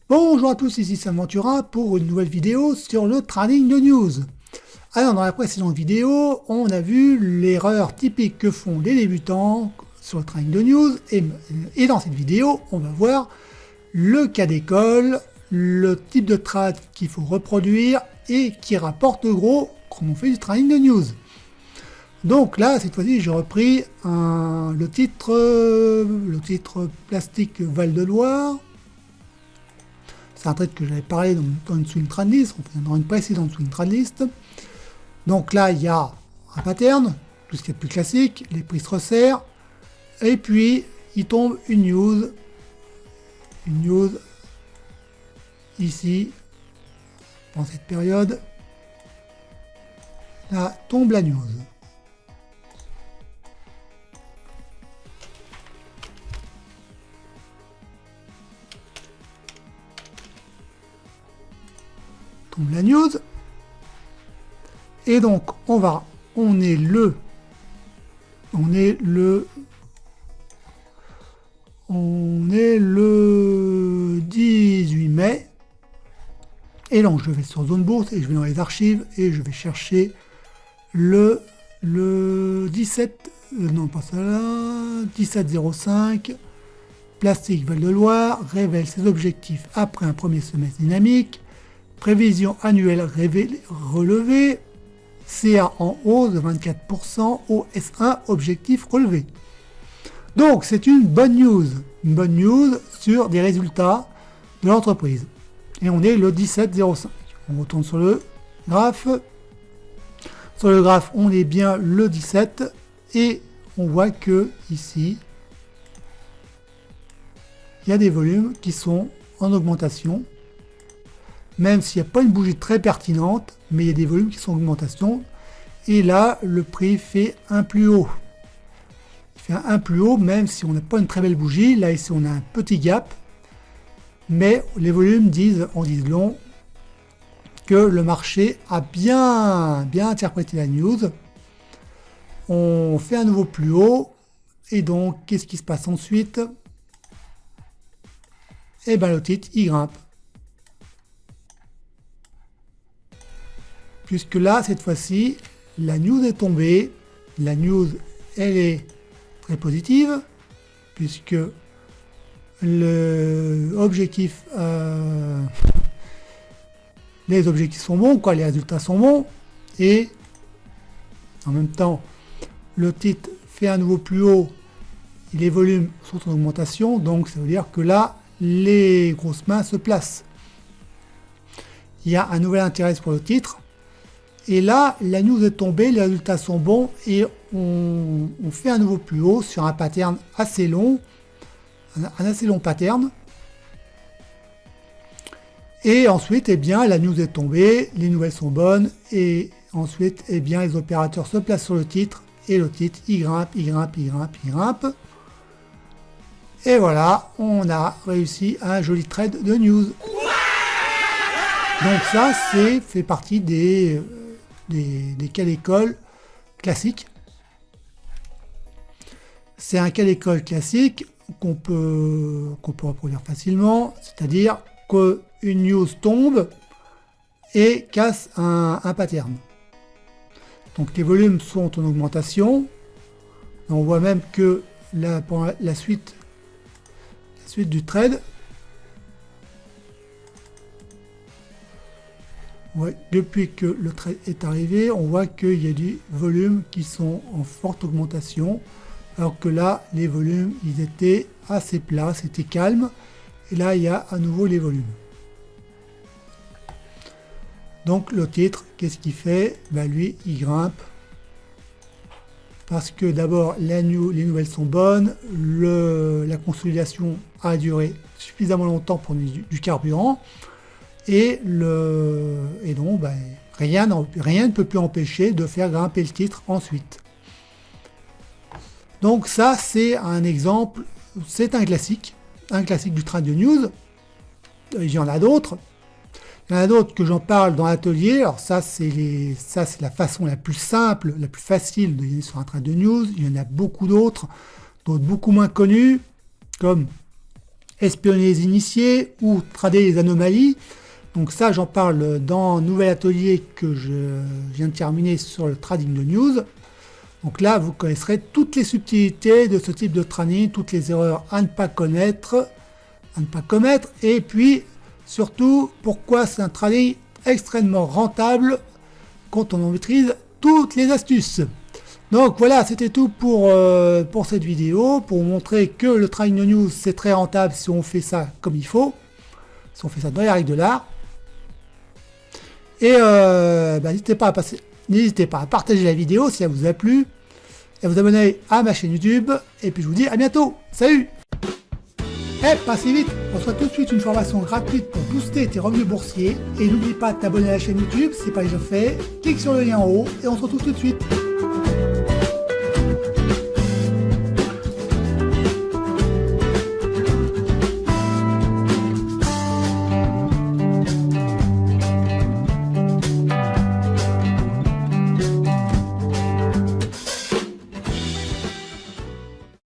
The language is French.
Bonjour à tous, ici Sam Ventura pour une nouvelle vidéo sur le trading de news. Alors dans la précédente vidéo, on a vu l'erreur typique que font les débutants sur le trading de news et dans cette vidéo, on va voir le cas d'école, le type de trade qu'il faut reproduire et qui rapporte gros quand on fait du trading de news. Donc là, cette fois-ci, j'ai repris le titre plastique Val-de-Loire. C'est un trade que j'avais parlé dans une swing trade list, dans une précédente swing trade list. Donc là, il y a un pattern, tout ce qui est plus classique, les prix se resserrent, et puis il tombe une news ici, dans cette période. Là tombe la news. Tombe la news. Et donc on est le 18 mai. Et donc je vais sur zone bourse et je vais dans les archives et je vais chercher le 17, non pas ça là, 1705. Plastique Val-de-Loire révèle ses objectifs après un premier semestre dynamique. Prévision annuelle relevée. CA en hausse de 24%, OS1 objectif relevé. Donc c'est une bonne news sur des résultats de l'entreprise. Et on est le 17,05. On retourne sur le graphe. Sur le graphe, on est bien le 17 et on voit que ici, il y a des volumes qui sont en augmentation. Même s'il n'y a pas une bougie très pertinente, mais il y a des volumes qui sont en augmentation. Et là, le prix fait un plus haut. Il fait un plus haut, même si on n'a pas une très belle bougie. Là, ici, on a un petit gap. Mais les volumes en disent long que le marché a bien interprété la news. On fait un nouveau plus haut. Et donc, qu'est-ce qui se passe ensuite? Et bien, le titre, il grimpe. Puisque là, cette fois-ci, la news est tombée. La news, elle est très positive, puisque les objectifs sont bons, les résultats sont bons, et en même temps, le titre fait un nouveau plus haut, et les volumes sont en augmentation, donc ça veut dire que là, les grosses mains se placent. Il y a un nouvel intérêt pour le titre. Et là, la news est tombée, les résultats sont bons et on fait un nouveau plus haut sur un pattern assez long, un assez long pattern. Et ensuite, eh bien, la news est tombée, les nouvelles sont bonnes et ensuite, eh bien, les opérateurs se placent sur le titre et le titre, il grimpe. Et voilà, on a réussi un joli trade de news. Donc ça, fait partie des cas d'école classiques. C'est un cas d'école classique qu'on peut reproduire facilement, c'est-à-dire qu'une news tombe et casse un pattern. Donc les volumes sont en augmentation. On voit même que pour la suite du trade, ouais, depuis que le trade est arrivé, on voit qu'il y a des volumes qui sont en forte augmentation, alors que là, les volumes, ils étaient assez plats, c'était calme, et là, il y a à nouveau les volumes. Donc le titre, qu'est-ce qu'il fait? Lui, il grimpe, parce que d'abord, les nouvelles sont bonnes, la consolidation a duré suffisamment longtemps pour du carburant, et donc rien ne peut plus empêcher de faire grimper le titre ensuite. Donc ça, c'est un exemple, c'est un classique du trade de news. Il y en a d'autres. Il y en a d'autres que j'en parle dans l'atelier. Alors ça, c'est la façon la plus simple, la plus facile de gagner sur un trade de news. Il y en a beaucoup d'autres beaucoup moins connus, comme espionner les initiés ou trader les anomalies. Donc ça, j'en parle dans un nouvel atelier que je viens de terminer sur le trading de news. Donc là, vous connaîtrez toutes les subtilités de ce type de trading, toutes les erreurs à ne pas connaître, à ne pas commettre, et puis surtout pourquoi c'est un trading extrêmement rentable quand on en maîtrise toutes les astuces. Donc voilà, c'était tout pour cette vidéo, pour vous montrer que le trading de news c'est très rentable si on fait ça comme il faut, si on fait ça dans les règles de l'art. Et n'hésitez pas à partager la vidéo si elle vous a plu, et à vous abonner à ma chaîne YouTube, et puis je vous dis à bientôt, salut! Eh, pas si vite, reçois tout de suite une formation gratuite pour booster tes revenus boursiers, et n'oublie pas de t'abonner à la chaîne YouTube si ce n'est pas déjà fait, clique sur le lien en haut, et on se retrouve tout de suite.